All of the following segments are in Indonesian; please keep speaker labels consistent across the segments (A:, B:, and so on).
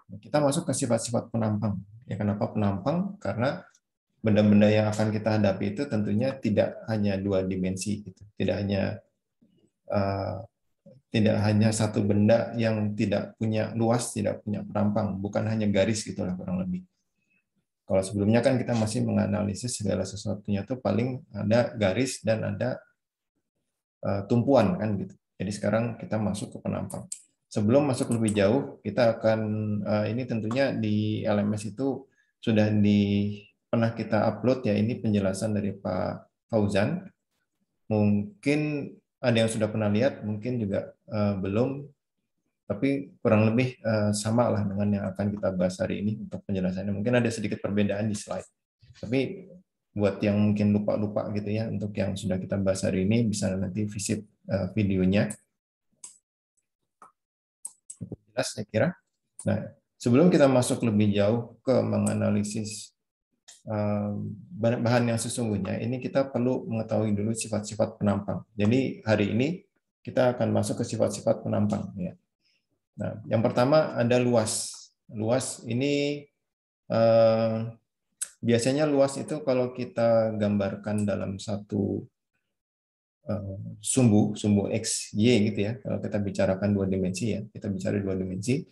A: Kita masuk ke sifat-sifat penampang. Ya, kenapa penampang? Karena benda-benda yang akan kita hadapi itu tentunya tidak hanya dua dimensi, gitu. Uh, tidak hanya satu benda yang tidak punya luas, tidak punya penampang, bukan hanya garis gitulah kurang lebih. Kalau sebelumnya kan kita masih menganalisis segala sesuatunya itu paling ada garis dan ada tumpuan kan gitu. Jadi sekarang kita masuk ke penampang. Sebelum masuk lebih jauh, kita akan ini tentunya di LMS itu sudah pernah kita upload ya, ini penjelasan dari Pak Fauzan. Mungkin ada yang sudah pernah lihat, mungkin juga belum, tapi kurang lebih sama lah dengan yang akan kita bahas hari ini untuk penjelasannya. Mungkin ada sedikit perbedaan di slide. Tapi buat yang mungkin lupa-lupa gitu ya, untuk yang sudah kita bahas hari ini bisa nanti visit videonya. Jelas saya kira. Nah, sebelum kita masuk lebih jauh ke menganalisis bahan yang sesungguhnya, ini kita perlu mengetahui dulu sifat-sifat penampang. Jadi hari ini kita akan masuk ke sifat-sifat penampang. Ya. Nah, yang pertama ada luas. Luas ini biasanya luas itu kalau kita gambarkan dalam satu sumbu X, Y gitu ya. Kalau kita bicarakan dua dimensi ya, kita bicara dua dimensi.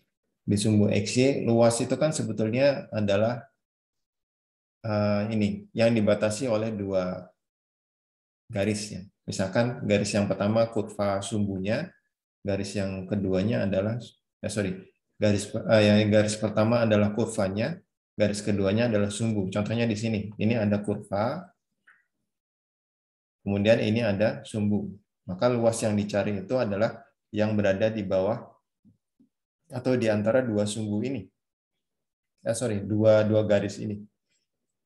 A: Di sumbu X, Y, luas itu kan sebetulnya adalah ini yang dibatasi oleh dua garis ya. Misalkan garis yang pertama kurva sumbunya, garis yang keduanya adalah garis pertama adalah kurvanya, garis keduanya adalah sumbu. Contohnya di sini, ini ada kurva, kemudian ini ada sumbu. Maka luas yang dicari itu adalah yang berada di bawah atau di antara dua sumbu ini. Dua garis ini.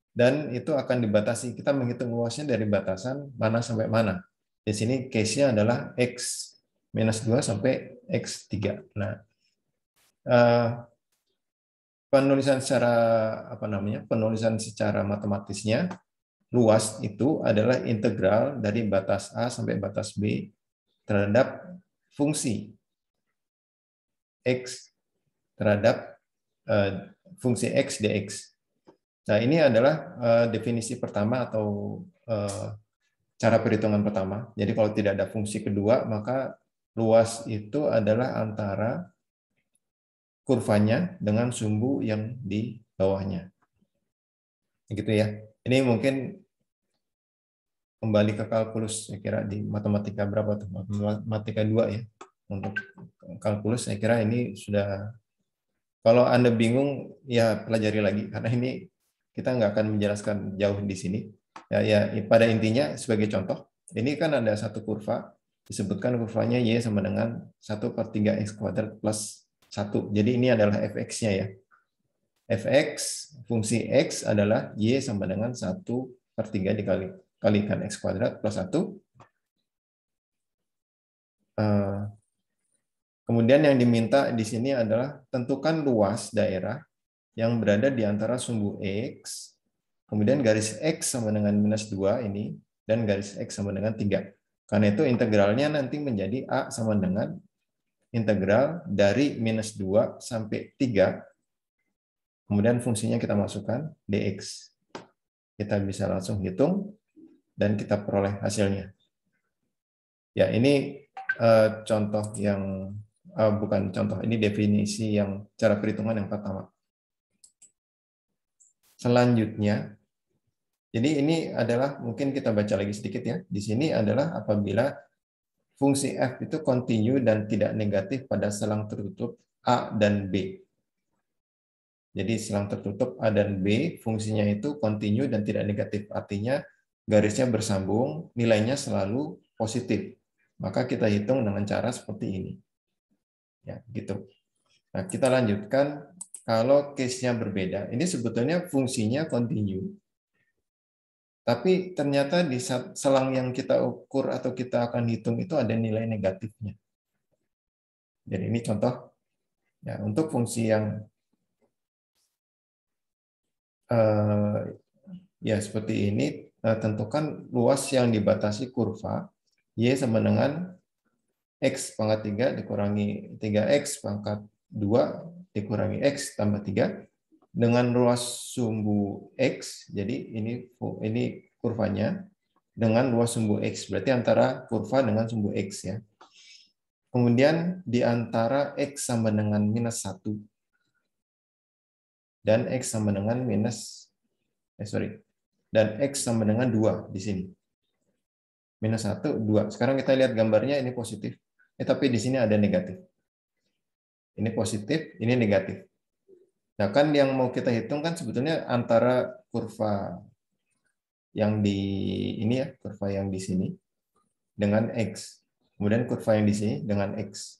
A: Dan itu akan dibatasi. Kita menghitung luasnya dari batasan mana sampai mana. Di sini case-nya adalah X-2 sampai X3. Nah, penulisan secara matematisnya, luas itu adalah integral dari batas A sampai batas B terhadap fungsi X terhadap fungsi X dx. Nah, ini adalah definisi pertama atau cara perhitungan pertama. Jadi kalau tidak ada fungsi kedua, maka luas itu adalah antara kurvanya dengan sumbu yang di bawahnya. Gitu ya. Ini mungkin kembali ke kalkulus, saya kira di matematika berapa tuh? Matematika 2 ya. Untuk kalkulus saya kira ini sudah, kalau Anda bingung ya pelajari lagi, karena ini kita nggak akan menjelaskan jauh di sini. Ya, pada intinya sebagai contoh, ini kan ada satu kurva, disebutkan kurvanya Y sama dengan 1/3x kuadrat plus 1. Jadi ini adalah fx-nya ya. Fx, fungsi x adalah Y sama dengan 1/3 dikalikan x kuadrat plus 1. Kemudian yang diminta di sini adalah tentukan luas daerah yang berada di antara sumbu X, kemudian garis X sama dengan -2 ini, dan garis X sama dengan 3. Karena itu integralnya nanti menjadi A sama dengan integral dari -2 sampai 3, kemudian fungsinya kita masukkan dx. Kita bisa langsung hitung, dan kita peroleh hasilnya. Ya, ini contoh yang, bukan contoh, ini definisi yang cara perhitungan yang pertama. Selanjutnya, jadi ini adalah, mungkin kita baca lagi sedikit ya. Di sini adalah apabila fungsi f itu kontinu dan tidak negatif pada selang tertutup A dan B. Jadi selang tertutup A dan B, fungsinya itu kontinu dan tidak negatif. Artinya garisnya bersambung, nilainya selalu positif. Maka kita hitung dengan cara seperti ini. Ya, gitu. Nah, kita lanjutkan. Kalau case-nya berbeda, ini sebetulnya fungsinya kontinu. Tapi ternyata di selang yang kita ukur atau kita akan hitung itu ada nilai negatifnya. Jadi ini contoh ya, untuk fungsi yang ya seperti ini, tentukan luas yang dibatasi kurva Y sama dengan X pangkat 3 dikurangi 3X pangkat 2 dikurangi X tambah 3 dengan ruas sumbu X. Jadi ini kurvanya dengan luas sumbu X. Berarti antara kurva dengan sumbu X ya. Kemudian di antara X sama dengan minus 1 dan X sama dengan dan X sama dengan 2 di sini. Minus 1, 2. Sekarang kita lihat gambarnya, ini positif. Tapi di sini ada negatif. Ini positif, ini negatif. Nah, kan yang mau kita hitung kan sebetulnya antara kurva yang di ini ya, kurva yang di sini dengan X. Kemudian kurva yang di sini dengan X.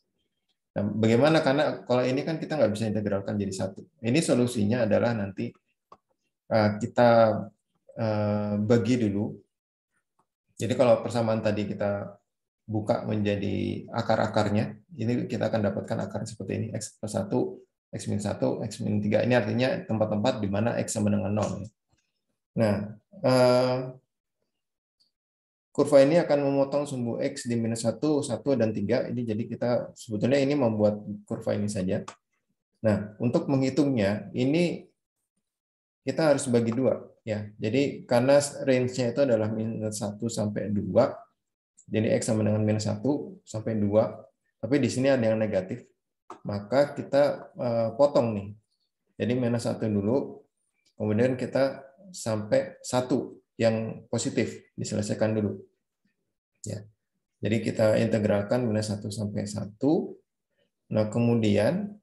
A: Nah, bagaimana? Karena kalau ini kan kita nggak bisa integralkan jadi satu. Ini solusinya adalah nanti kita bagi dulu. Jadi kalau persamaan tadi kita buka menjadi akar-akarnya, ini kita akan dapatkan akar seperti ini, X plus 1, X minus 1, X minus 3. Ini artinya tempat-tempat di mana X sama dengan 0. Nah, kurva ini akan memotong sumbu X di minus 1, 1, dan 3. Ini jadi kita sebetulnya ini membuat kurva ini saja. Nah, untuk menghitungnya, ini kita harus bagi 2. Ya. Jadi karena range-nya itu adalah minus 1 sampai 2, jadi X sama dengan minus 1 sampai 2, tapi di sini ada yang negatif, maka kita potong nih. Jadi minus 1 dulu, kemudian kita sampai 1 yang positif, diselesaikan dulu. Ya. Jadi kita integralkan minus 1 sampai 1. Nah, kemudian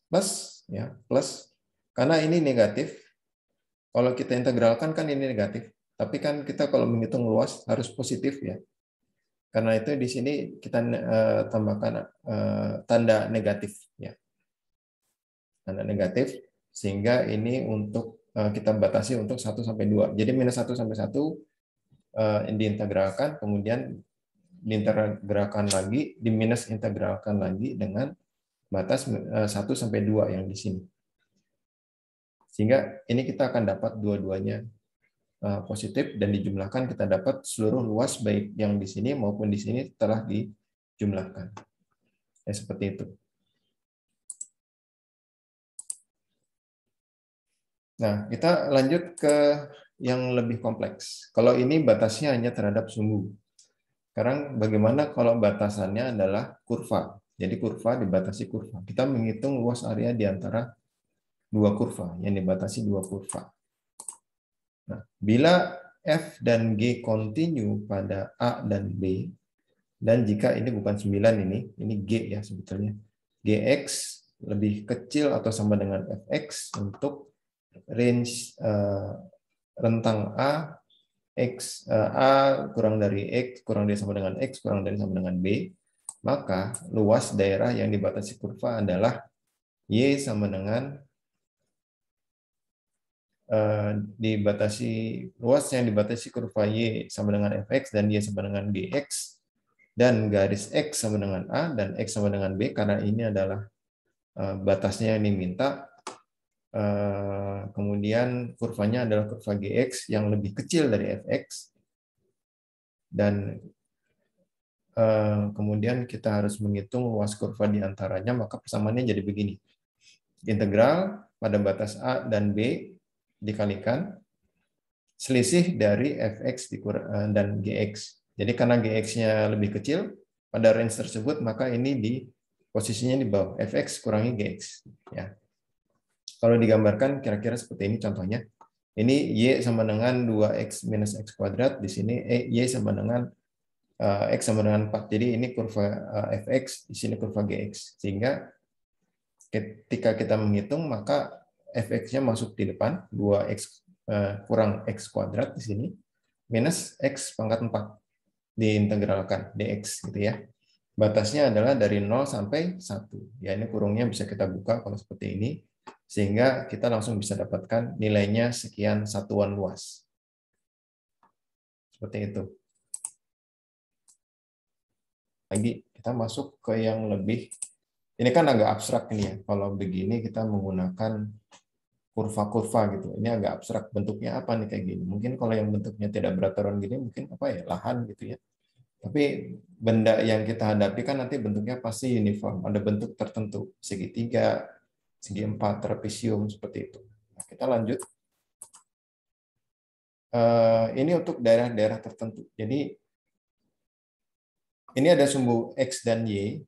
A: plus, ya, plus. Karena ini negatif, kalau kita integralkan kan ini negatif, tapi kan kita kalau menghitung luas harus positif ya. Karena itu di sini kita tambahkan tanda negatif ya. Tanda negatif sehingga ini untuk kita batasi untuk 1 sampai 2. Jadi minus 1 sampai 1 diintegralkan, kemudian diintegralkan lagi, diminus integralkan lagi dengan batas 1 sampai 2 yang di sini. Sehingga ini kita akan dapat dua-duanya positif dan dijumlahkan, kita dapat seluruh luas baik yang di sini maupun di sini telah dijumlahkan. Ya, seperti itu. Nah, kita lanjut ke yang lebih kompleks. Kalau ini batasnya hanya terhadap sumbu. Sekarang bagaimana kalau batasannya adalah kurva? Jadi kurva dibatasi kurva. Kita menghitung luas area di antara dua kurva, yang dibatasi dua kurva. Nah, bila F dan G kontinu pada A dan B, dan jika ini bukan 9 ini G ya sebetulnya, Gx lebih kecil atau sama dengan Fx untuk range rentang A, X, A kurang dari X, kurang dari sama dengan X, kurang dari sama dengan B, maka luas daerah yang dibatasi kurva adalah Y sama dengan luas yang dibatasi kurva Y sama dengan Fx dan Y sama dengan Gx, dan garis X sama dengan A dan X sama dengan B, karena ini adalah batasnya yang diminta. Kemudian kurvanya adalah kurva Gx yang lebih kecil dari Fx, dan kemudian kita harus menghitung luas kurva di antaranya, maka persamaannya jadi begini. Integral pada batas A dan B dikalikan selisih dari Fx dan Gx. Jadi karena Gx-nya lebih kecil pada range tersebut, maka ini di posisinya di bawah, Fx kurangi Gx. Ya. Kalau digambarkan kira-kira seperti ini contohnya. Ini Y sama dengan 2X minus X kuadrat. Di sini Y sama dengan X sama dengan 4. Jadi ini kurva Fx, di sini kurva Gx. Sehingga ketika kita menghitung, maka Fx-nya masuk di depan, 2X kurang X kuadrat di sini, minus X pangkat 4. Diintegralkan, dx gitu ya. Batasnya adalah dari 0 sampai 1. Ya, ini kurungnya bisa kita buka kalau seperti ini, sehingga kita langsung bisa dapatkan nilainya sekian satuan luas. Seperti itu. Lagi kita masuk ke yang lebih, ini kan agak abstrak ini ya. Kalau begini kita menggunakan kurva-kurva gitu. Ini agak abstrak, bentuknya apa nih kayak gini. Mungkin kalau yang bentuknya tidak beraturan gini, mungkin apa ya, lahan gitu ya. Tapi benda yang kita hadapi kan nanti bentuknya pasti uniform, ada bentuk tertentu, segitiga, segi 4, trapesium, seperti itu. Nah, kita lanjut. Ini untuk daerah-daerah tertentu. Jadi ini ada sumbu X dan Y.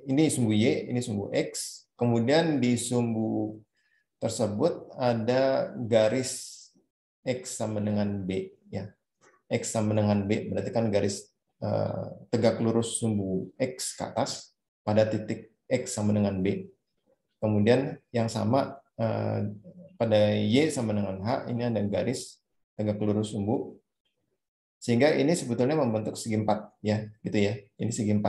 A: Ini sumbu Y, ini sumbu X. Kemudian di sumbu tersebut ada garis X sama dengan B. Ya. X sama dengan B berarti kan garis tegak lurus sumbu X ke atas pada titik X sama dengan B. Kemudian yang sama pada Y sama dengan H, ini ada garis tegak lurus sumbu. Sehingga ini sebetulnya membentuk segi 4. Ya, gitu ya. Ini segi 4.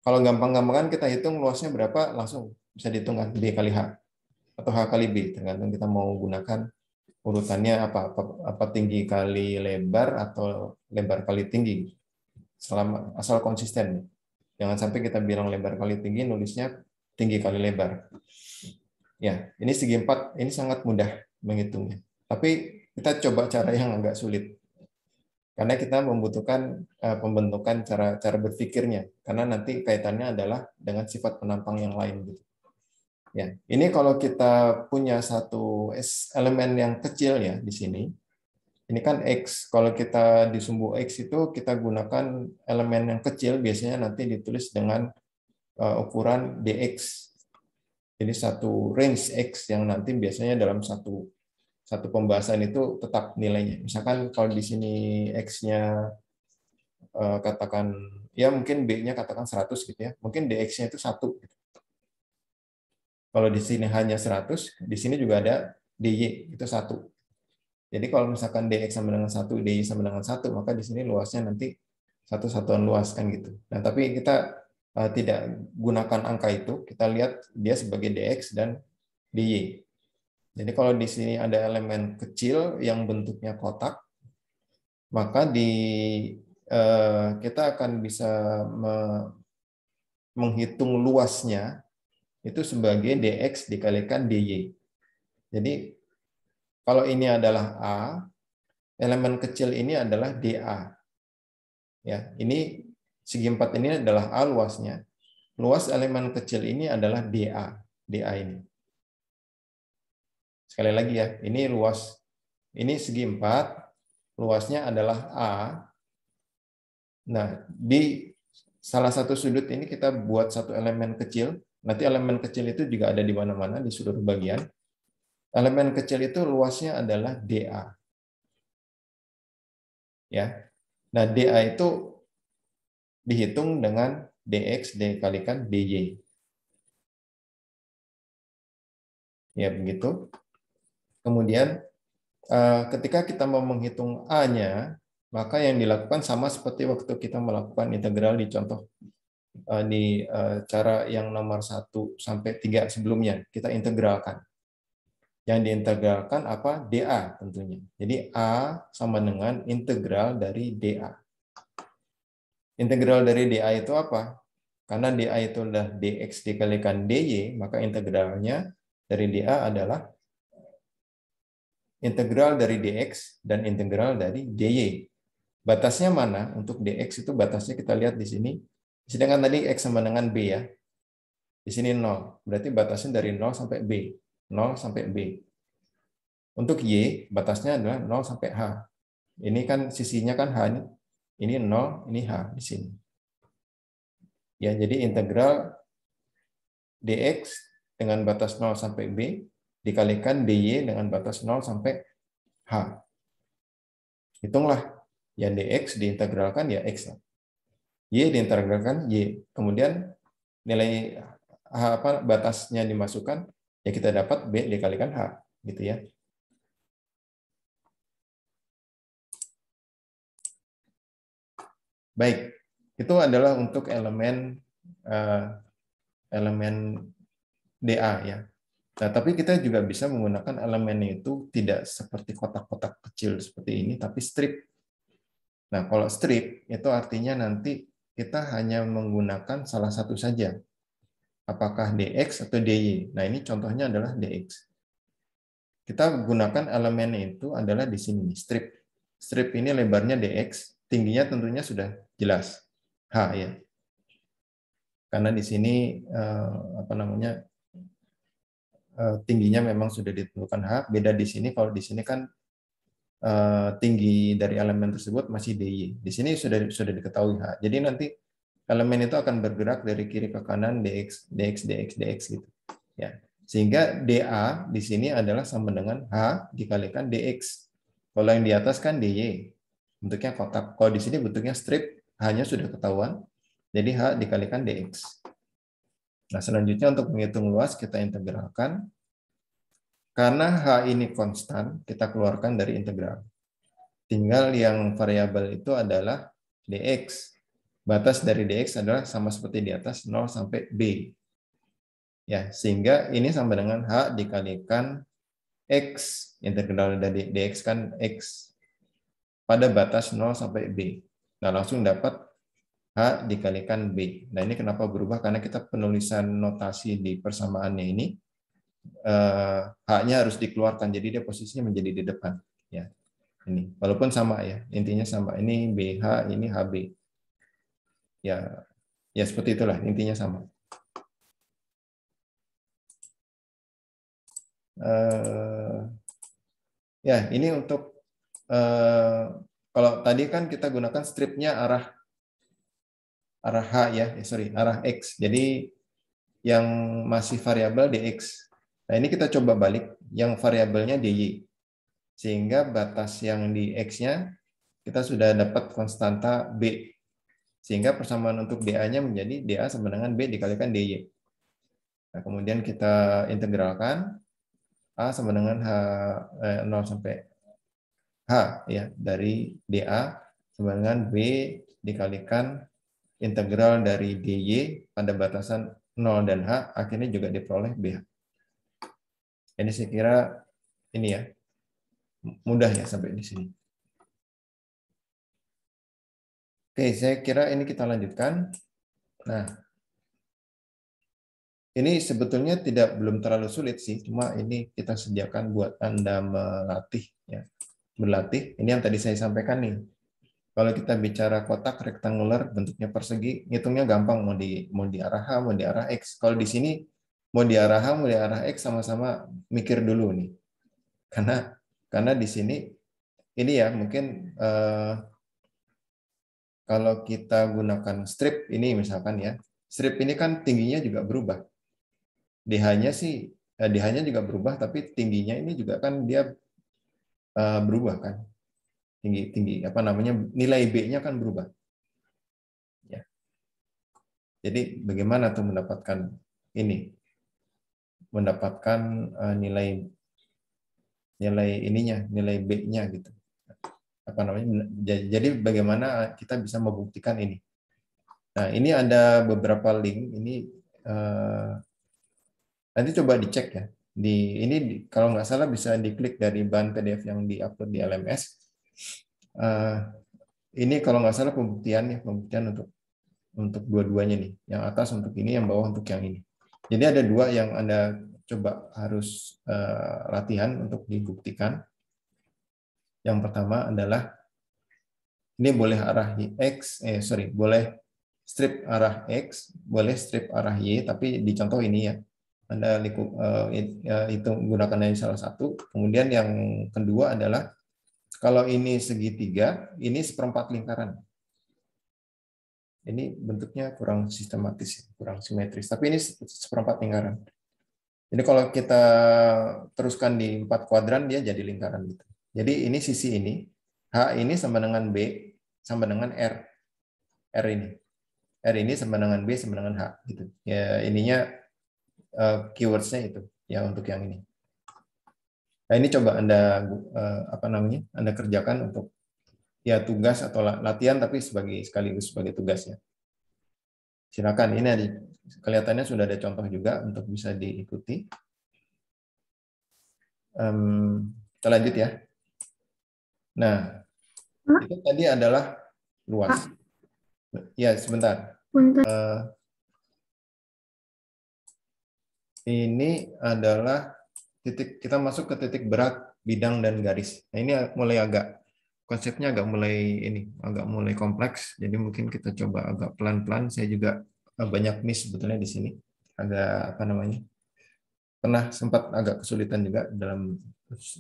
A: Kalau gampang-gampangan kita hitung luasnya berapa, langsung bisa dihitung kan B kali H. Atau H kali B, tergantung kita mau gunakan urutannya apa tinggi kali lebar atau lebar kali tinggi, asal konsisten. Jangan sampai kita bilang lebar kali tinggi, nulisnya tinggi kali lebar. Ya, ini segi 4, ini sangat mudah menghitungnya. Tapi kita coba cara yang agak sulit. Karena kita membutuhkan pembentukan cara berpikirnya. Karena nanti kaitannya adalah dengan sifat penampang yang lain. Gitu. Ya, ini kalau kita punya satu elemen yang kecil ya di sini. Ini kan X. Kalau kita di sumbu X itu kita gunakan elemen yang kecil, biasanya nanti ditulis dengan ukuran dx. Jadi satu range X yang nanti biasanya dalam satu pembahasan itu tetap nilainya. Misalkan kalau di sini X-nya katakan, ya mungkin B-nya katakan 100 gitu ya. Mungkin dx-nya itu 1. Kalau di sini hanya 100, di sini juga ada dy, itu 1. Jadi kalau misalkan dx sama dengan 1, dy sama dengan 1, maka di sini luasnya nanti satu satuan luas kan gitu. Nah, tapi kita tidak gunakan angka itu, kita lihat dia sebagai dx dan dy. Jadi kalau di sini ada elemen kecil yang bentuknya kotak, maka kita akan bisa menghitung luasnya itu sebagai dx dikalikan dy. Jadi kalau ini adalah A, elemen kecil ini adalah dA. Ya, ini segi 4 ini adalah A luasnya. Luas elemen kecil ini adalah dA. dA ini. Sekali lagi ya, ini luas, ini segi 4, luasnya adalah A. Nah, di salah satu sudut ini kita buat satu elemen kecil. Nanti elemen kecil itu juga ada di mana-mana, di seluruh bagian. Elemen kecil itu luasnya adalah dA. Ya. Nah, dA itu dihitung dengan dx dikalikan dy. Ya, begitu. Kemudian ketika kita mau menghitung A-nya, maka yang dilakukan sama seperti waktu kita melakukan integral di contoh di cara yang nomor 1 sampai 3 sebelumnya. Kita integralkan. Yang diintegralkan apa? dA tentunya. Jadi A sama dengan integral dari dA. Integral dari dA itu apa? Karena dA itu adalah dx dikalikan dy, maka integralnya dari dA adalah integral dari dx dan integral dari dy. Batasnya mana? Untuk dx itu batasnya kita lihat di sini. Sedangkan tadi x sama dengan b ya. Di sini 0. Berarti batasnya dari 0 sampai b. 0 sampai b. Untuk y, batasnya adalah 0 sampai h. Ini kan sisinya kan h. Ini 0, ini h di sini. Ya, jadi integral dx dengan batas 0 sampai b dikalikan dy dengan batas 0 sampai h. Hitunglah. Ya dx diintegralkan ya x. Y diintegralkan y. Kemudian nilai h batasnya dimasukkan, ya kita dapat b dikalikan h. Gitu ya. Baik. Itu adalah untuk elemen dA ya. Nah, tapi kita juga bisa menggunakan elemen itu tidak seperti kotak-kotak kecil seperti ini, tapi strip. Nah, kalau strip itu artinya nanti kita hanya menggunakan salah satu saja. Apakah dx atau dy. Nah, ini contohnya adalah dx. Kita gunakan elemen itu adalah di sini, strip. Strip ini lebarnya dx, tingginya tentunya sudah jelas, h ya. Karena di sini apa namanya tingginya memang sudah ditentukan H. Beda di sini, kalau di sini kan tinggi dari elemen tersebut masih dy. Di sini sudah diketahui H. Jadi nanti elemen itu akan bergerak dari kiri ke kanan dx, dx, dx, dx gitu. Ya. Sehingga dA di sini adalah sama dengan H dikalikan dx. Kalau yang di atas kan dy. Bentuknya kotak. Kalau di sini bentuknya strip, H-nya sudah ketahuan. Jadi H dikalikan dx. Nah, selanjutnya untuk menghitung luas kita integralkan. Karena H ini konstan, kita keluarkan dari integral. Tinggal yang variabel itu adalah dx. Batas dari dx adalah sama seperti di atas 0 sampai b. Ya, sehingga ini sama dengan H dikalikan x. Integral dari dx kan x pada batas 0 sampai b. Nah, langsung dapat H dikalikan B. Nah, ini kenapa berubah? Karena kita penulisan notasi di persamaannya ini, H-nya harus dikeluarkan, jadi dia posisinya menjadi di depan. Ya, ini. Walaupun sama ya, intinya sama. Ini BH, ini HB. Ya, ya seperti itulah, intinya sama. Ya, ini untuk, kalau tadi kan kita gunakan stripnya arah H ya, arah X. Jadi yang masih variabel dx. Nah, ini kita coba balik, yang variabelnya dy. Sehingga batas yang di x-nya kita sudah dapat konstanta b. Sehingga persamaan untuk dA-nya menjadi dA sama dengan b dikalikan dy. Nah, kemudian kita integralkan A sama dengan 0 sampai H ya, dari dA sama dengan b dikalikan integral dari dy pada batasan 0 dan H, akhirnya juga diperoleh BH. Ini saya kira ini ya, mudah ya sampai di sini. Oke, saya kira ini kita lanjutkan. Nah, ini sebetulnya belum terlalu sulit sih, cuma ini kita sediakan buat Anda melatih ya. Berlatih. Ini yang tadi saya sampaikan nih. Kalau kita bicara kotak rektanguler bentuknya persegi, ngitungnya gampang, mau di arah H, mau di arah X. Kalau di sini mau di arah H, mau di arah X, sama-sama mikir dulu nih. Karena di sini ini ya mungkin kalau kita gunakan strip ini misalkan ya, strip ini kan tingginya juga berubah. DH-nya sih, DH-nya juga berubah, tapi tingginya ini juga kan dia berubah kan. Tinggi apa namanya, nilai B-nya kan berubah. Ya. Jadi bagaimana tuh mendapatkan ini? Mendapatkan nilai ininya, nilai B-nya gitu. Apa namanya? Jadi bagaimana kita bisa membuktikan ini? Nah, ini ada beberapa link. Ini nanti coba dicek ya. Ini kalau nggak salah bisa diklik dari bahan PDF yang diupload di LMS. Ini kalau nggak salah pembuktian untuk dua-duanya nih. Yang atas untuk ini, yang bawah untuk yang ini. Jadi ada dua yang Anda coba harus latihan untuk dibuktikan. Yang pertama adalah ini boleh arah X, boleh strip arah X, boleh strip arah Y, tapi di contoh ini ya. Anda hitung gunakan dari salah satu. Kemudian yang kedua adalah kalau ini segitiga, ini seperempat lingkaran. Ini bentuknya kurang sistematis, kurang simetris. Tapi ini seperempat lingkaran. Jadi kalau kita teruskan di 4 kuadran, dia jadi lingkaran gitu. Jadi ini sisi ini, H ini sama dengan B, sama dengan R. R ini sama dengan B, sama dengan H. Gitu. Ya, ininya keywords-nya itu, ya untuk yang ini. Nah, ini coba Anda Anda kerjakan untuk ya tugas atau latihan, tapi sekaligus sebagai tugas ya. Silakan, ini kelihatannya sudah ada contoh juga untuk bisa diikuti. Kita lanjut ya. Nah, itu tadi adalah luas. Ya, sebentar. Ini adalah titik, kita masuk ke titik berat bidang dan garis. Nah, ini mulai konsepnya agak mulai kompleks. Jadi mungkin kita coba agak pelan-pelan. Saya juga banyak miss sebetulnya di sini. Agak apa namanya? Pernah sempat agak kesulitan juga dalam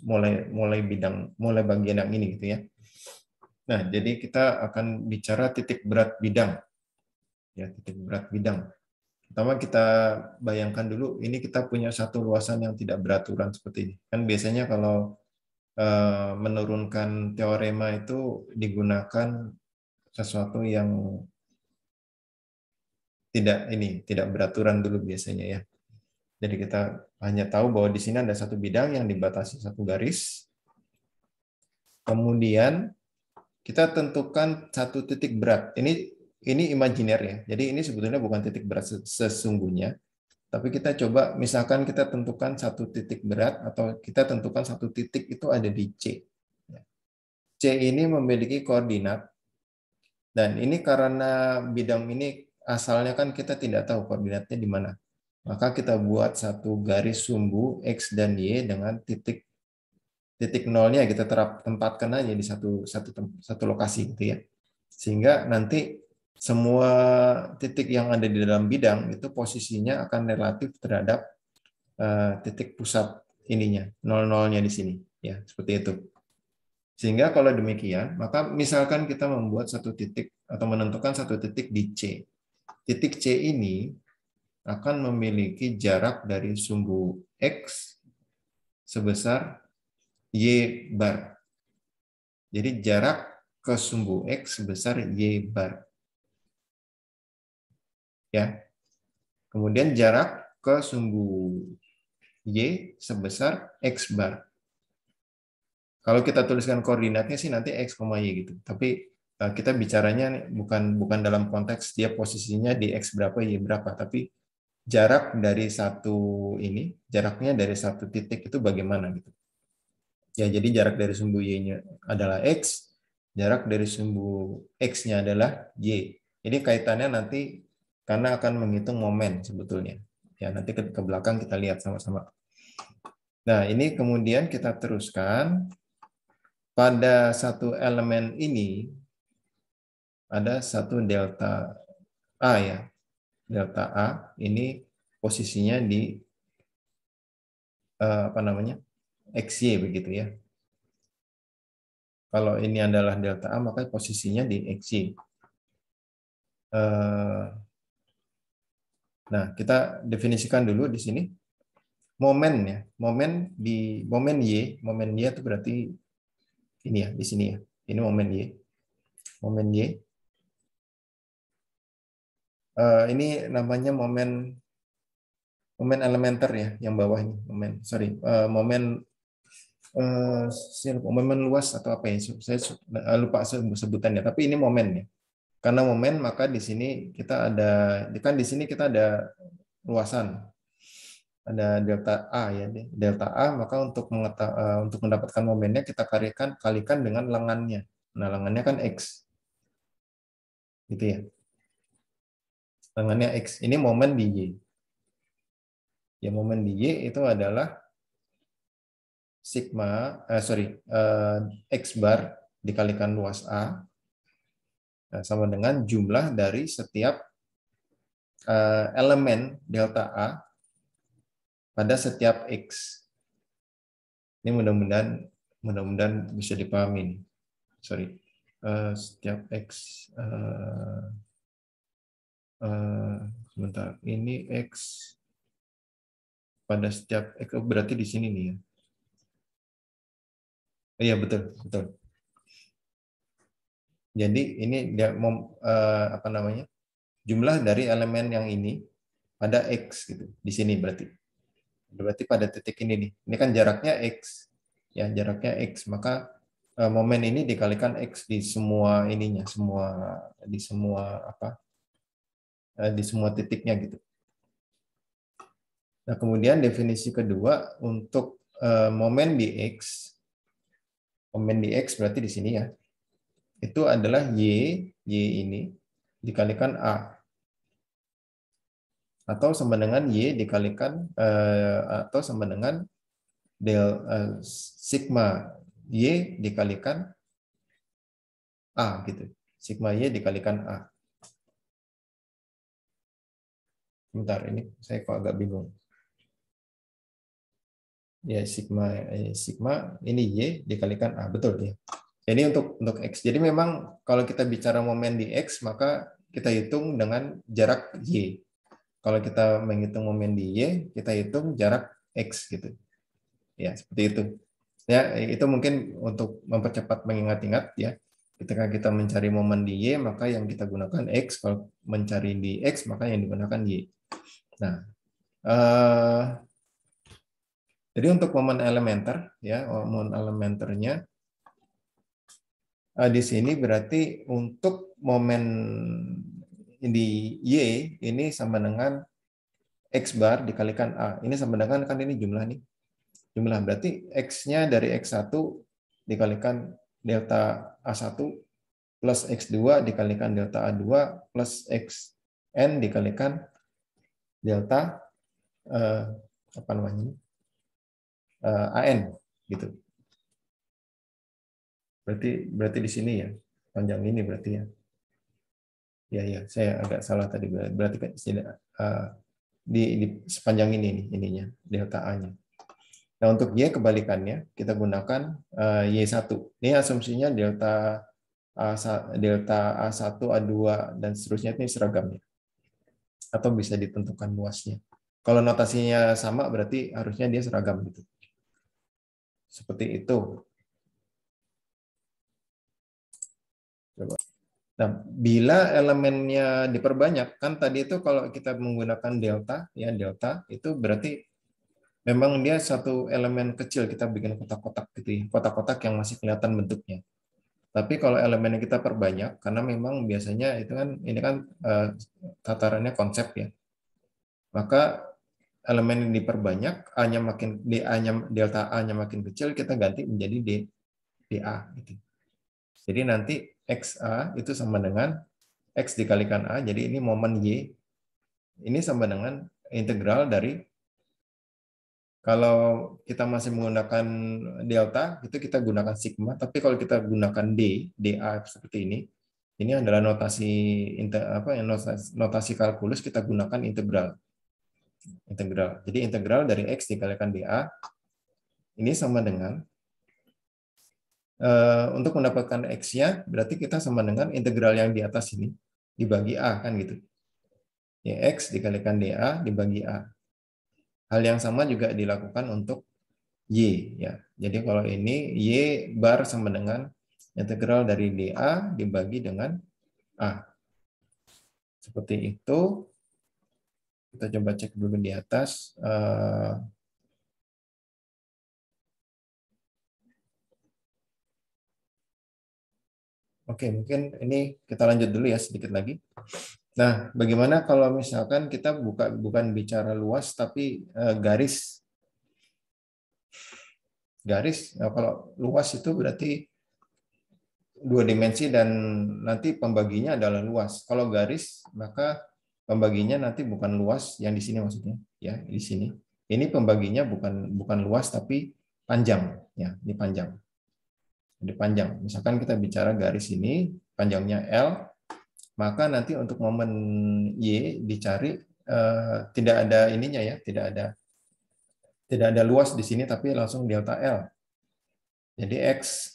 A: mulai bagian yang ini gitu ya. Nah, jadi kita akan bicara titik berat bidang. Ya, titik berat bidang. Pertama kita bayangkan dulu, ini kita punya satu luasan yang tidak beraturan seperti ini. Kan biasanya kalau menurunkan teorema itu digunakan sesuatu yang tidak beraturan dulu biasanya ya. Jadi kita hanya tahu bahwa di sini ada satu bidang yang dibatasi satu garis. Kemudian kita tentukan satu titik berat. Ini imajiner ya. Jadi ini sebetulnya bukan titik berat sesungguhnya. Tapi kita coba misalkan kita tentukan satu titik berat atau kita tentukan satu titik itu ada di C. C ini memiliki koordinat dan ini karena bidang ini asalnya kan kita tidak tahu koordinatnya di mana. Maka kita buat satu garis sumbu X dan Y dengan titik nolnya kita tempatkan aja di satu lokasi gitu ya. Sehingga nanti semua titik yang ada di dalam bidang itu posisinya akan relatif terhadap titik pusat ininya, nol-nolnya di sini ya, seperti itu. Sehingga kalau demikian, maka misalkan kita membuat satu titik atau menentukan satu titik di C. Titik C ini akan memiliki jarak dari sumbu X sebesar Y bar. Jadi jarak ke sumbu X sebesar Y bar. Ya. Kemudian jarak ke sumbu Y sebesar X bar. Kalau kita tuliskan koordinatnya sih nanti X, Y gitu. Tapi kita bicaranya bukan dalam konteks dia posisinya di X berapa, Y berapa. Tapi jarak dari jaraknya dari satu titik itu bagaimana gitu. Ya, jadi jarak dari sumbu Y-nya adalah X, jarak dari sumbu X-nya adalah Y. Jadi kaitannya nanti karena akan menghitung momen sebetulnya. Ya, nanti ke belakang kita lihat sama-sama. Nah, ini kemudian kita teruskan pada satu elemen ini ada satu delta A ya. Delta A ini posisinya di apa namanya? XY begitu ya. Kalau ini adalah delta A, maka posisinya di XY. Nah, kita definisikan dulu di sini momen ya. Momen Y itu berarti ini ya, di sini ya. Ini momen Y. Momen Y. Ini namanya momen elementer ya, yang bawah ini. Momen luas atau apa ya? Saya lupa sebutannya, tapi ini momen ya. Karena momen maka di sini kita ada luasan, ada delta A ya, delta A, maka untuk mendapatkan momennya kita kalikan dengan lengannya. Nah, lengannya kan X. Gitu ya. Lengannya X. Ini momen di Y. Ya, momen di Y itu adalah X bar dikalikan luas A sama dengan jumlah dari setiap elemen delta A pada setiap X. Ini mudah-mudahan bisa dipahami. Sorry. Setiap X. Sebentar. Ini X pada setiap X. Berarti di sini nih ya. Iya, betul. Jadi ini dia apa namanya? Jumlah dari elemen yang ini pada X gitu. Di sini berarti. Berarti pada titik ini nih. Ini kan jaraknya X. Ya, jaraknya X. Maka momen ini dikalikan X di semua ininya, di semua titiknya gitu. Nah, kemudian definisi kedua untuk momen di X. Momen di X berarti di sini ya. Itu adalah Y ini dikalikan A. Atau sama dengan Y dikalikan atau sama dengan sigma Y dikalikan A gitu. Sigma Y dikalikan A. Bentar, ini saya kok agak bingung. Ya, sigma ini Y dikalikan A, betul ya. Ini untuk X. Jadi memang kalau kita bicara momen di X, maka kita hitung dengan jarak Y. Kalau kita menghitung momen di Y, kita hitung jarak X gitu. Ya, seperti itu. Ya, itu mungkin untuk mempercepat mengingat-ingat ya. Ketika kita mencari momen di Y, maka yang kita gunakan X. Kalau mencari di X, maka yang digunakan Y. Nah, jadi untuk momen elementer, ya, momen elementernya di sini berarti untuk momen di Y ini sama dengan X bar dikalikan A. Ini sama dengan, kan ini jumlah nih. Jumlah berarti X-nya dari X1 dikalikan delta A1 plus X2 dikalikan delta A2 plus Xn dikalikan delta apa namanya? AN gitu. Berarti di sini ya, panjang ini berarti ya. Ya, saya agak salah tadi. Berarti kan di sepanjang ini nih ininya, delta A-nya. Nah, untuk Y kebalikannya, kita gunakan Y1. Ini asumsinya delta A1, A2, dan seterusnya ini seragamnya. Atau bisa ditentukan luasnya. Kalau notasinya sama, berarti harusnya dia seragam gitu. Seperti itu. Coba. Nah, bila elemennya diperbanyak, kan tadi itu kalau kita menggunakan delta, ya delta itu berarti memang dia satu elemen kecil, kita bikin kotak-kotak gitu ya, kotak-kotak yang masih kelihatan bentuknya. Tapi kalau elemennya kita perbanyak, karena memang biasanya itu kan ini kan tatarannya konsep ya, maka elemen yang diperbanyak, A-nya makin delta A-nya makin kecil, kita ganti menjadi dA gitu. Jadi nanti XA itu sama dengan X dikalikan A, jadi ini momen Y, ini sama dengan integral dari, kalau kita masih menggunakan delta, itu kita gunakan sigma, tapi kalau kita gunakan dA seperti ini adalah notasi notasi kalkulus, kita gunakan integral. Jadi integral dari X dikalikan dA, ini sama dengan untuk mendapatkan X-nya, berarti kita sama dengan integral yang di atas ini, dibagi A, kan gitu. Ya, X dikalikan dA dibagi A. Hal yang sama juga dilakukan untuk Y. Ya. Jadi kalau ini, Y bar sama dengan integral dari dA dibagi dengan A. Seperti itu. Kita coba cek dulu di atas. Oke, mungkin ini kita lanjut dulu ya sedikit lagi. Nah, bagaimana kalau misalkan kita bukan bicara luas tapi garis. Nah, kalau luas itu berarti 2 dimensi dan nanti pembaginya adalah luas. Kalau garis maka pembaginya nanti bukan luas yang di sini maksudnya, ya di sini. Ini pembaginya bukan luas tapi panjang, ya ini panjang. Jadi panjang. Misalkan kita bicara garis ini panjangnya L, maka nanti untuk momen Y dicari tidak ada ininya ya, tidak ada luas di sini tapi langsung delta L. Jadi X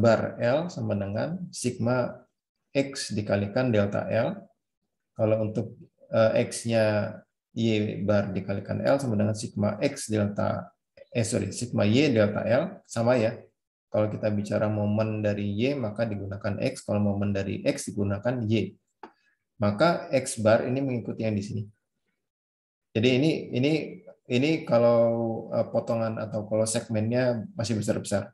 A: bar L sama dengan sigma X dikalikan delta L. Kalau untuk X-nya Y bar dikalikan L sama dengan sigma X sigma Y delta L, sama ya. Kalau kita bicara momen dari Y maka digunakan X, kalau momen dari X digunakan Y. Maka X bar ini mengikuti yang di sini. Jadi ini kalau potongan atau kalau segmennya masih besar-besar.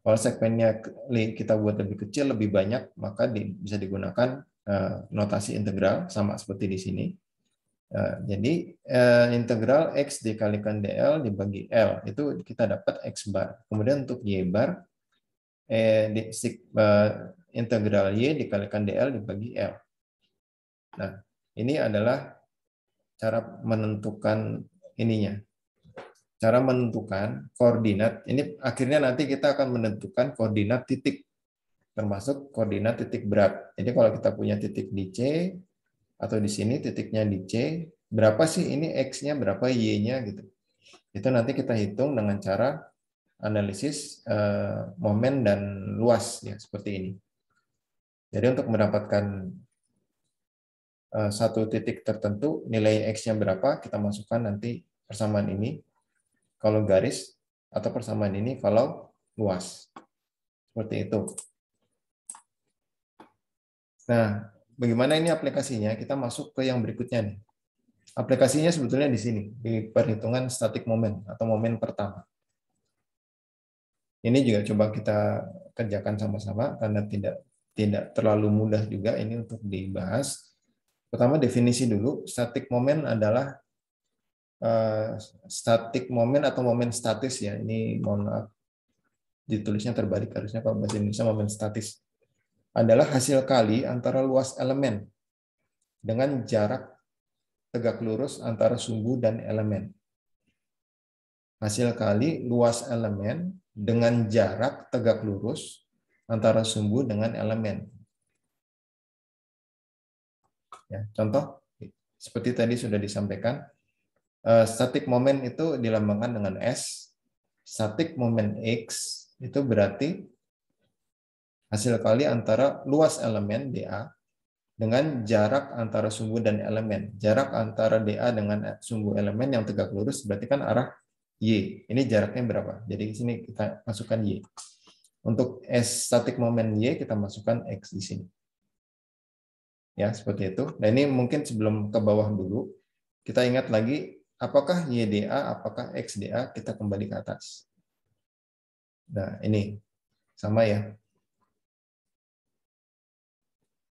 A: Kalau segmennya kita buat lebih kecil, lebih banyak, maka bisa digunakan notasi integral sama seperti di sini. Jadi integral X dikalikan DL dibagi L, itu kita dapat X bar. Kemudian untuk Y bar, integral Y dikalikan DL dibagi L. Nah, ini adalah cara menentukan ininya. Cara menentukan koordinat. Ini akhirnya nanti kita akan menentukan koordinat titik, termasuk koordinat titik berat. Jadi kalau kita punya titik di C, atau di sini titiknya di C, berapa sih ini X-nya, berapa Y-nya gitu. Itu nanti kita hitung dengan cara analisis momen dan luas ya seperti ini. Jadi untuk mendapatkan satu titik tertentu, nilai X-nya berapa, kita masukkan nanti persamaan ini kalau garis, atau persamaan ini kalau luas. Seperti itu. Nah, bagaimana ini aplikasinya? Kita masuk ke yang berikutnya nih. Aplikasinya sebetulnya di sini, di perhitungan static moment atau momen pertama. Ini juga coba kita kerjakan sama-sama karena tidak terlalu mudah juga ini untuk dibahas. Pertama definisi dulu, static moment adalah static moment atau momen statis ya. Ini mohon maaf ditulisnya terbalik, harusnya kalau bahasa Indonesia momen statis. Adalah hasil kali antara luas elemen dengan jarak tegak lurus antara sumbu dan elemen. Hasil kali luas elemen dengan jarak tegak lurus antara sumbu dengan elemen. Ya, contoh seperti tadi sudah disampaikan, static moment itu dilambangkan dengan S. Static moment X itu berarti hasil kali antara luas elemen dA dengan jarak antara sumbu dan elemen. Jarak antara dA dengan sumbu elemen yang tegak lurus berarti kan arah Y. Ini jaraknya berapa? Jadi di sini kita masukkan Y. Untuk S static moment Y kita masukkan X di sini. Ya, seperti itu. Nah, ini mungkin sebelum ke bawah dulu, kita ingat lagi apakah YDA, apakah XDA, kita kembali ke atas. Nah, ini sama ya.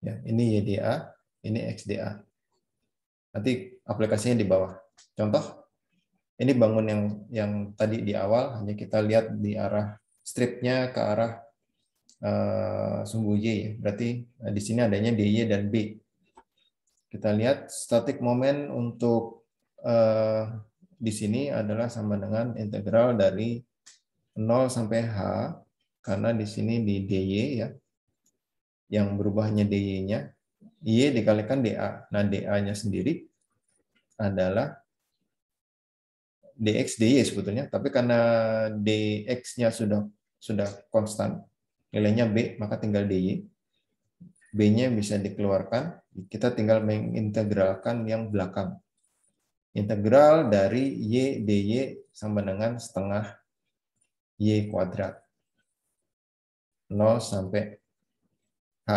A: Ya, ini YDA, ini XDA. Nanti aplikasinya di bawah. Contoh, ini bangun yang tadi di awal, hanya kita lihat di arah stripnya ke arah sumbu Y. Ya. Berarti di sini adanya DY dan B. Kita lihat static moment untuk di sini adalah sama dengan integral dari 0 sampai H, karena di sini di DY ya, yang berubahnya DY-nya, Y dikalikan DA. Nah, DA-nya sendiri adalah DX DY sebetulnya, tapi karena DX-nya sudah konstan, nilainya B, maka tinggal DY. B-nya bisa dikeluarkan, kita tinggal mengintegralkan yang belakang. Integral dari Y dy sama dengan setengah Y kuadrat. 0 sampai H.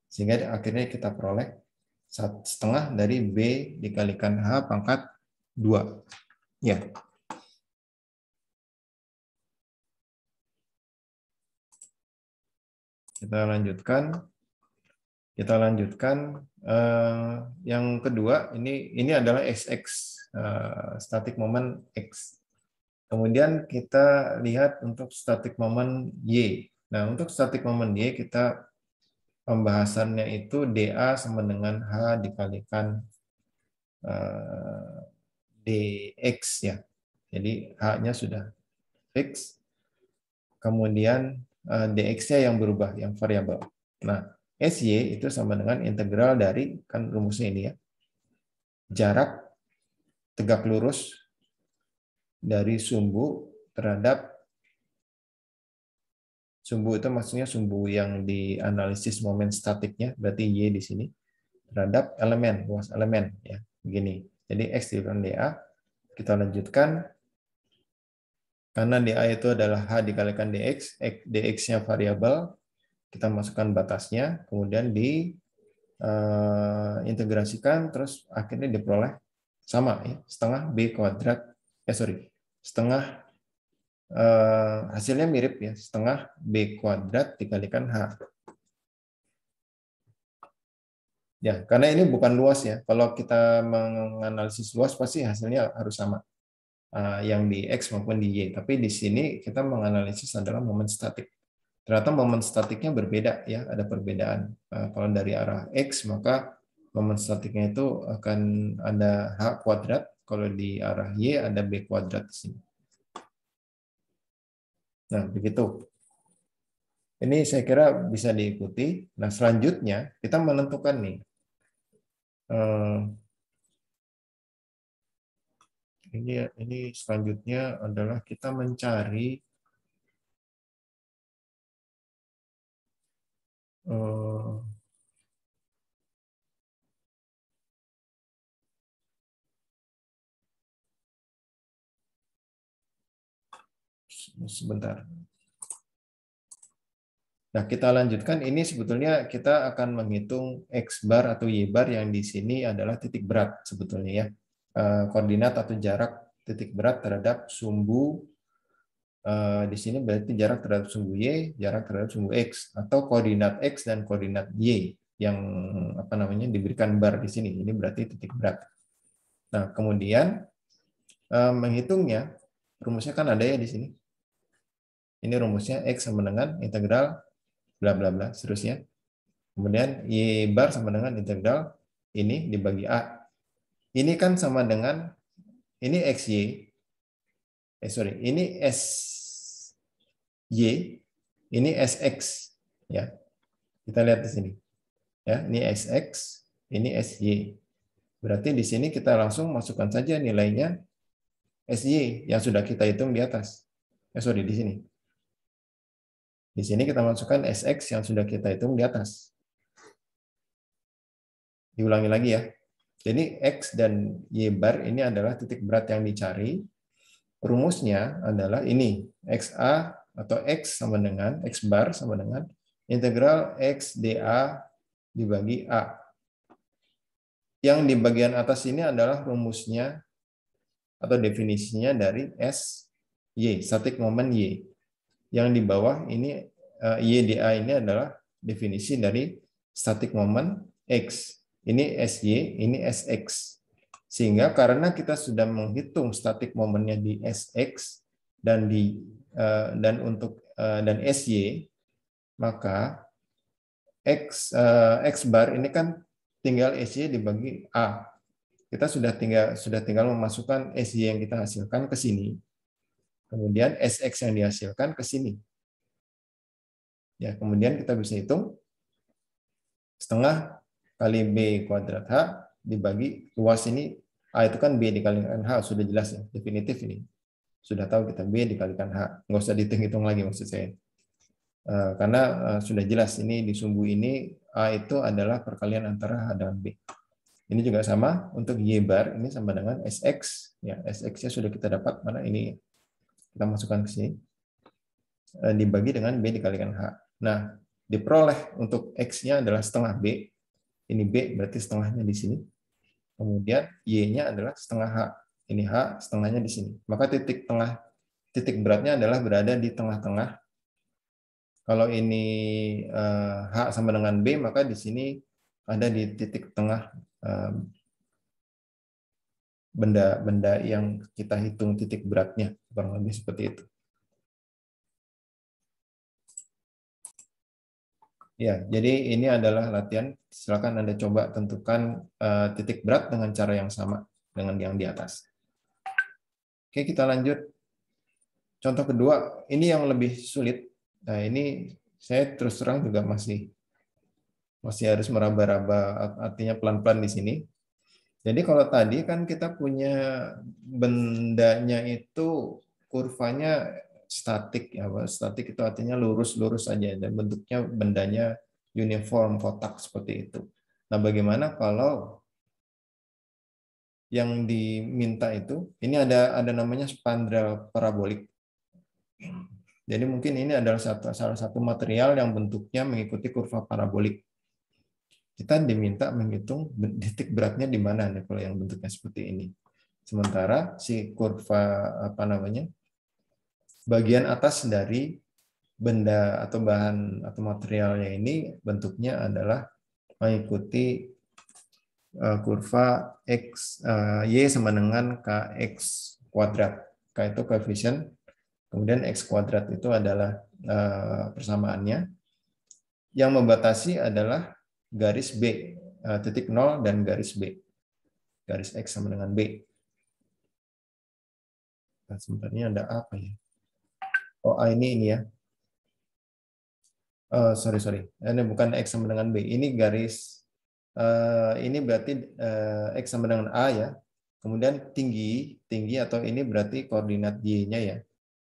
A: Sehingga akhirnya kita peroleh setengah dari B dikalikan H pangkat 2. Ya. Kita lanjutkan. Yang kedua, ini adalah XX, static moment X. Kemudian kita lihat untuk static moment Y. Nah, untuk static moment Y, kita pembahasannya itu dA sama dengan H dikalikan dx ya. Jadi H-nya sudah fix. Kemudian dx-nya yang berubah, yang variabel. Nah, SY itu sama dengan integral dari, kan rumusnya ini ya, jarak tegak lurus dari sumbu terhadap sumbu, itu maksudnya sumbu yang dianalisis momen statiknya, berarti Y di sini, terhadap elemen, luas elemen ya, begini. Jadi X dikalikan dA, kita lanjutkan. Karena dA itu adalah H dikalikan dx, dx-nya variabel, kita masukkan batasnya, kemudian diintegrasikan, terus akhirnya diperoleh sama ya, setengah B kuadrat, setengah, hasilnya mirip ya, setengah B kuadrat dikalikan H. Ya, karena ini bukan luas ya, kalau kita menganalisis luas pasti hasilnya harus sama. Yang di X maupun di Y. Tapi di sini kita menganalisis adalah momen statik. Ternyata momen statiknya berbeda ya, ada perbedaan. Kalau dari arah X maka momen statiknya itu akan ada H kuadrat, kalau di arah Y ada B kuadrat di sini. Nah, begitu. Ini saya kira bisa diikuti. Nah, selanjutnya kita menentukan nih Ini selanjutnya adalah kita mencari sebentar. Nah, kita lanjutkan. Ini sebetulnya kita akan menghitung X bar atau Y bar yang di sini adalah titik berat sebetulnya ya. Koordinat atau jarak titik berat terhadap sumbu di sini berarti jarak terhadap sumbu Y, jarak terhadap sumbu X, atau koordinat X dan koordinat Y yang apa namanya diberikan bar di sini. Ini berarti titik berat. Nah, kemudian menghitungnya, rumusnya kan ada ya di sini. Ini rumusnya X sama dengan integral bla bla bla seterusnya. Kemudian Y bar sama dengan integral ini dibagi A. Ini kan sama dengan ini XY. Ini SY, ini SX ya. Kita lihat di sini. Ya, ini SX, ini SY. Berarti di sini kita langsung masukkan saja nilainya SY yang sudah kita hitung di atas. Di sini. Di sini kita masukkan SX yang sudah kita hitung di atas. Diulangi lagi ya. Jadi X dan Y bar ini adalah titik berat yang dicari. Rumusnya adalah ini. XA atau X sama dengan, X bar sama dengan integral X dA dibagi A. Yang di bagian atas ini adalah rumusnya atau definisinya dari SY, static moment Y. Yang di bawah ini Y dA ini adalah definisi dari static moment X. Ini SY, ini SX. Sehingga karena kita sudah menghitung static momennya di SX dan dan SY, maka X bar ini kan tinggal SY dibagi A. Kita sudah tinggal memasukkan SY yang kita hasilkan ke sini. Kemudian SX yang dihasilkan ke sini. Ya, kemudian kita bisa hitung setengah kali B kuadrat H dibagi luas ini A itu kan B dikalikan H, sudah jelas ya, definitif ini. Sudah tahu kita B dikalikan H, nggak usah dihitung-hitung lagi maksud saya. Karena sudah jelas ini di sumbu ini A itu adalah perkalian antara H dan B. Ini juga sama untuk Y bar, ini sama dengan SX. Ya, SX-nya sudah kita dapat, mana ini kita masukkan ke sini. Dibagi dengan B dikalikan H. Nah, diperoleh untuk X-nya adalah setengah B. Ini B berarti setengahnya di sini. Kemudian Y-nya adalah setengah H. Ini H, setengahnya di sini. Maka titik beratnya adalah berada di tengah-tengah. Kalau ini H sama dengan B, maka di sini ada di titik tengah benda-benda yang kita hitung titik beratnya. Kurang lebih seperti itu. Ya, jadi ini adalah latihan. Silakan Anda coba tentukan titik berat dengan cara yang sama dengan yang di atas. Oke, kita lanjut. Contoh kedua, ini yang lebih sulit. Nah, ini saya terus terang juga masih harus meraba-raba, artinya pelan-pelan di sini. Jadi kalau tadi kan kita punya bendanya itu kurvanya statik ya, statik itu artinya lurus-lurus saja dan bentuknya bendanya uniform kotak seperti itu. Nah, bagaimana kalau yang diminta itu ini ada namanya spandrel parabolik. Jadi mungkin ini adalah salah satu material yang bentuknya mengikuti kurva parabolik. Kita diminta menghitung titik beratnya di mana nih kalau yang bentuknya seperti ini. Sementara si kurva bagian atas dari benda atau bahan atau materialnya ini bentuknya adalah mengikuti kurva X Y sama dengan KX kuadrat. K itu koefisien, kemudian X kuadrat itu adalah persamaannya. Yang membatasi adalah garis B, titik 0 dan garis B. Garis X sama dengan B. Nah, sebenarnya ada apa ya? Oh, ini ya. Sorry. Ini bukan X sama dengan B. Ini garis, ini berarti X sama dengan A ya. Kemudian tinggi atau ini berarti koordinat Y-nya ya.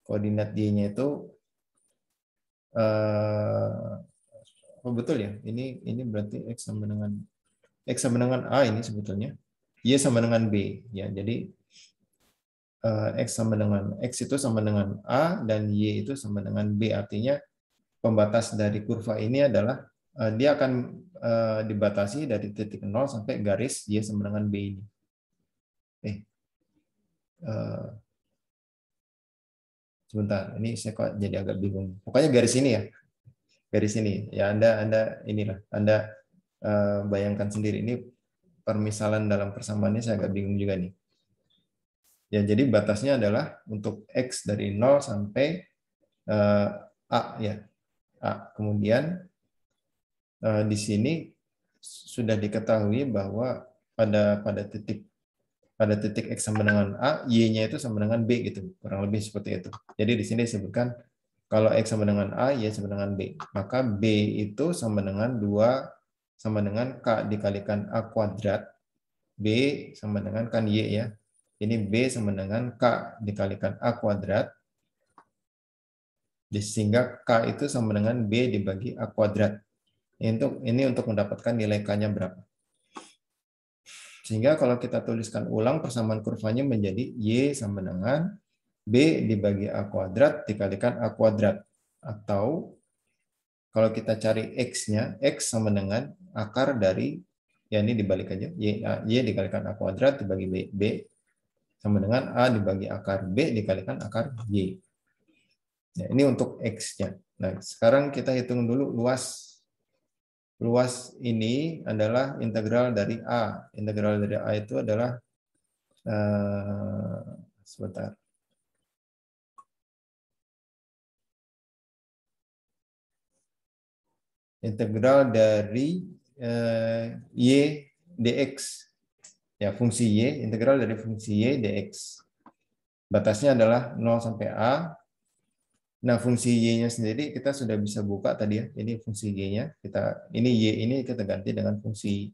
A: Koordinat Y-nya itu oh betul ya. Ini berarti X sama dengan A ini sebetulnya. Y sama dengan B ya. Jadi X itu sama dengan A dan Y itu sama dengan B. Artinya pembatas dari kurva ini adalah dia akan dibatasi dari titik 0 sampai garis Y sama dengan B ini. Sebentar, ini saya kok jadi agak bingung. Pokoknya garis ini ya, garis ini. Ya Anda inilah, Anda bayangkan sendiri ini permisalan dalam persamaannya saya agak bingung juga nih. Ya, jadi batasnya adalah untuk X dari 0 sampai A ya. A. Kemudian di sini sudah diketahui bahwa pada titik X sama dengan A, Y-nya itu sama dengan B gitu. Kurang lebih seperti itu. Jadi di sini disebutkan kalau X sama dengan A, Y sama dengan B. Maka B itu sama dengan sama dengan K dikalikan A kuadrat. B sama dengan kan Y ya. Ini B sama dengan K dikalikan A kuadrat. Sehingga K itu sama dengan B dibagi A kuadrat. Ini untuk mendapatkan nilai K-nya berapa. Sehingga kalau kita tuliskan ulang persamaan kurvanya menjadi Y sama dengan B dibagi A kuadrat dikalikan A kuadrat. Atau kalau kita cari X-nya, X sama dengan akar dari, ya ini dibalik aja, Y dikalikan A kuadrat dibagi B sama dengan A dibagi akar B dikalikan akar Y. Nah, ini untuk X-nya. Nah, sekarang kita hitung dulu luas. Luas ini adalah integral dari A. Integral dari A itu adalah, sebentar. Integral dari Y dx. Ya, fungsi Y, integral dari fungsi Y dx. Batasnya adalah 0 sampai A. Nah, fungsi Y-nya sendiri kita sudah bisa buka tadi ya. Ini fungsi Y-nya. Ini Y ini kita ganti dengan fungsi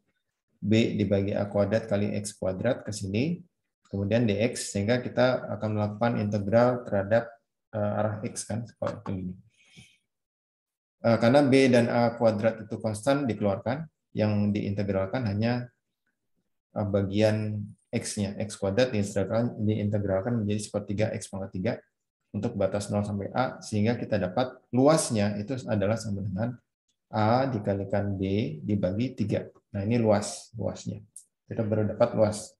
A: B dibagi A kuadrat kali X kuadrat ke sini. Kemudian dx, sehingga kita akan melakukan integral terhadap arah X kan. Seperti ini. Karena B dan A kuadrat itu konstan dikeluarkan, yang diintegralkan hanya bagian X-nya. X kuadrat diintegralkan menjadi sepertiga X pangkat 3 untuk batas 0 sampai A, sehingga kita dapat luasnya itu adalah sama dengan A dikalikan B dibagi 3. Nah, ini luasnya. Kita baru dapat luas.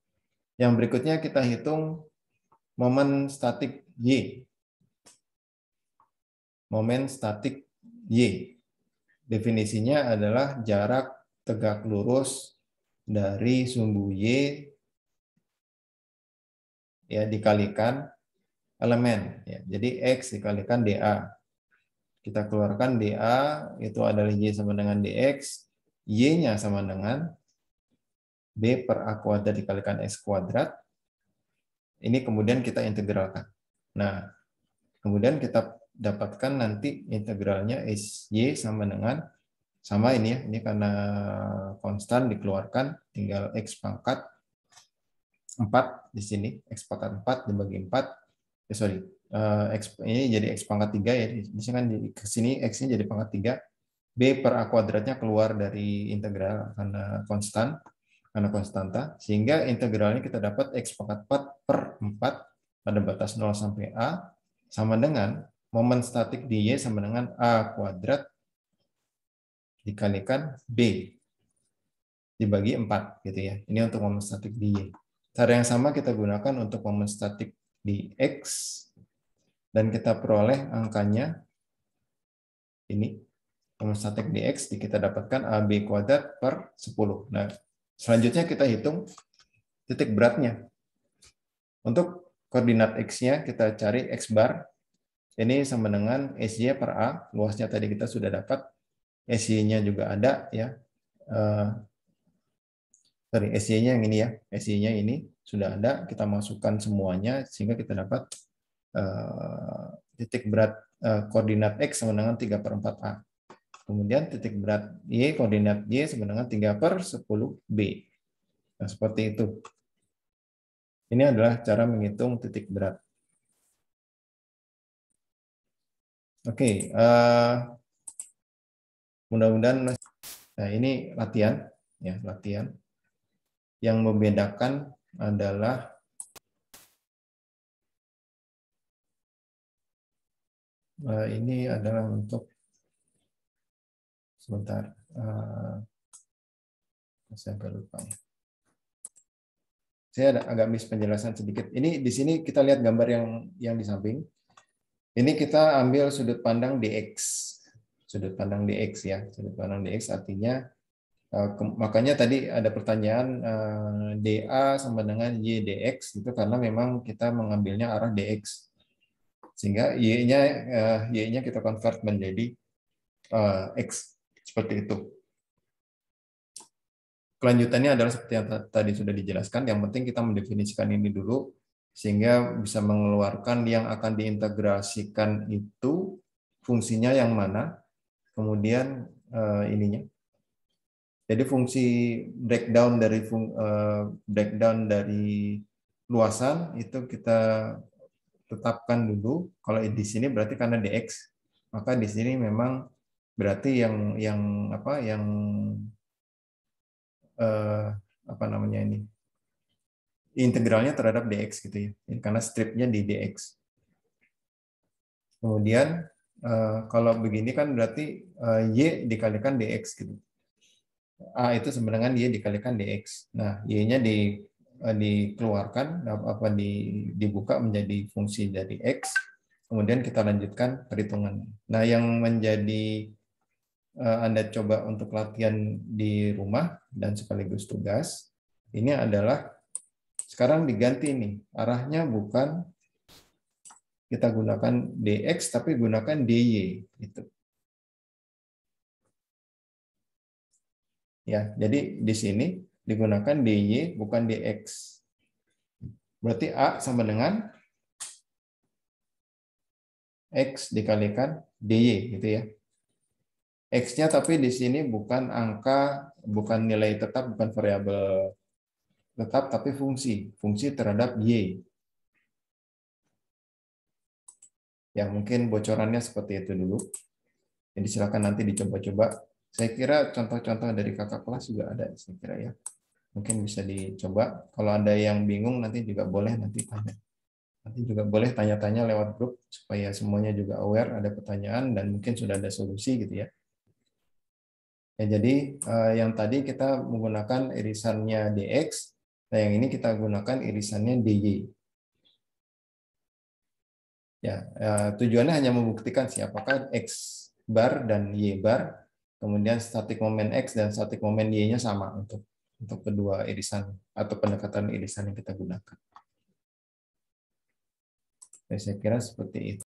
A: Yang berikutnya kita hitung momen statik Y. Momen statik Y. Definisinya adalah jarak tegak lurus dari sumbu Y ya dikalikan elemen. Ya. Jadi X dikalikan dA. Kita keluarkan dA itu adalah Y sama dengan dx. Y-nya sama dengan B per A kuadrat dikalikan X kuadrat. Ini kemudian kita integralkan. Nah, kemudian kita dapatkan nanti integralnya Y sama dengan, sama ini ya, ini karena konstan dikeluarkan, tinggal X pangkat 4 di sini, X pangkat 4 dibagi 4, ini jadi X pangkat 3 ya, di sini kan ke sini X-nya jadi pangkat 3, B per A kuadratnya keluar dari integral karena konstan, karena konstanta, sehingga integralnya kita dapat X pangkat 4 per 4 pada batas 0 sampai A, sama dengan momen statik di Y sama dengan A kuadrat dikalikan B dibagi 4 gitu ya. Ini untuk momen statik di Y. Cara yang sama kita gunakan untuk momen statik di X, dan kita peroleh angkanya ini. Momen statik di X kita dapatkan AB kuadrat per 10. Nah, selanjutnya kita hitung titik beratnya. Untuk koordinat X-nya kita cari X bar. Ini sama dengan SY per A. Luasnya tadi kita sudah dapat. SY-nya juga ada ya. SY-nya yang ini ya. SY-nya ini sudah ada. Kita masukkan semuanya sehingga kita dapat titik berat koordinat X sama dengan 3 per 4A. Kemudian titik berat Y, koordinat Y sama dengan 3 per 10B. Nah, seperti itu. Ini adalah cara menghitung titik berat. Oke, mudah-mudahan, nah ini latihan, ya latihan. Yang membedakan adalah ini adalah untuk sebentar, saya agak lupa ya. Saya agak miss penjelasan sedikit. Ini di sini kita lihat gambar yang di samping. Ini kita ambil sudut pandang DX. Sudut pandang DX ya. Sudut pandang DX artinya makanya tadi ada pertanyaan DA sama dengan YDX itu karena memang kita mengambilnya arah DX. Sehingga Y-nya kita convert menjadi X seperti itu. Kelanjutannya adalah seperti yang tadi sudah dijelaskan. Yang penting kita mendefinisikan ini dulu sehingga bisa mengeluarkan yang akan diintegrasikan itu fungsinya yang mana, kemudian ininya. Jadi fungsi breakdown dari luasan itu kita tetapkan dulu. Kalau di sini berarti karena dx, maka di sini memang berarti apa namanya ini integralnya terhadap dx gitu ya, karena stripnya di dx. Kemudian kalau begini kan berarti y dikalikan dx gitu. A itu sama dengan y dikalikan dx. Nah, y-nya dikeluarkan dibuka menjadi fungsi dari x. Kemudian kita lanjutkan perhitungan. Nah, yang menjadi Anda coba untuk latihan di rumah dan sekaligus tugas, ini adalah sekarang diganti nih. Arahnya bukan kita gunakan dx, tapi gunakan dy. Gitu. Ya, jadi di sini digunakan dy bukan dx. Berarti A sama dengan X dikalikan dy gitu ya. X-nya tapi di sini bukan angka, bukan nilai tetap, bukan variabel tetap, tapi fungsi terhadap y. Ya, mungkin bocorannya seperti itu dulu. Jadi silakan nanti dicoba-coba. Saya kira contoh-contoh dari kakak kelas juga ada, saya kira ya. Mungkin bisa dicoba. Kalau ada yang bingung nanti juga boleh nanti tanya. Nanti juga boleh tanya-tanya lewat grup supaya semuanya juga aware ada pertanyaan dan mungkin sudah ada solusi gitu ya. Ya, jadi yang tadi kita menggunakan irisannya dx, nah yang ini kita gunakan irisannya dy. Ya, tujuannya hanya membuktikan apakah x bar dan y bar, kemudian statik momen x dan statik momen y-nya sama untuk kedua irisan atau pendekatan irisan yang kita gunakan. Saya kira seperti itu.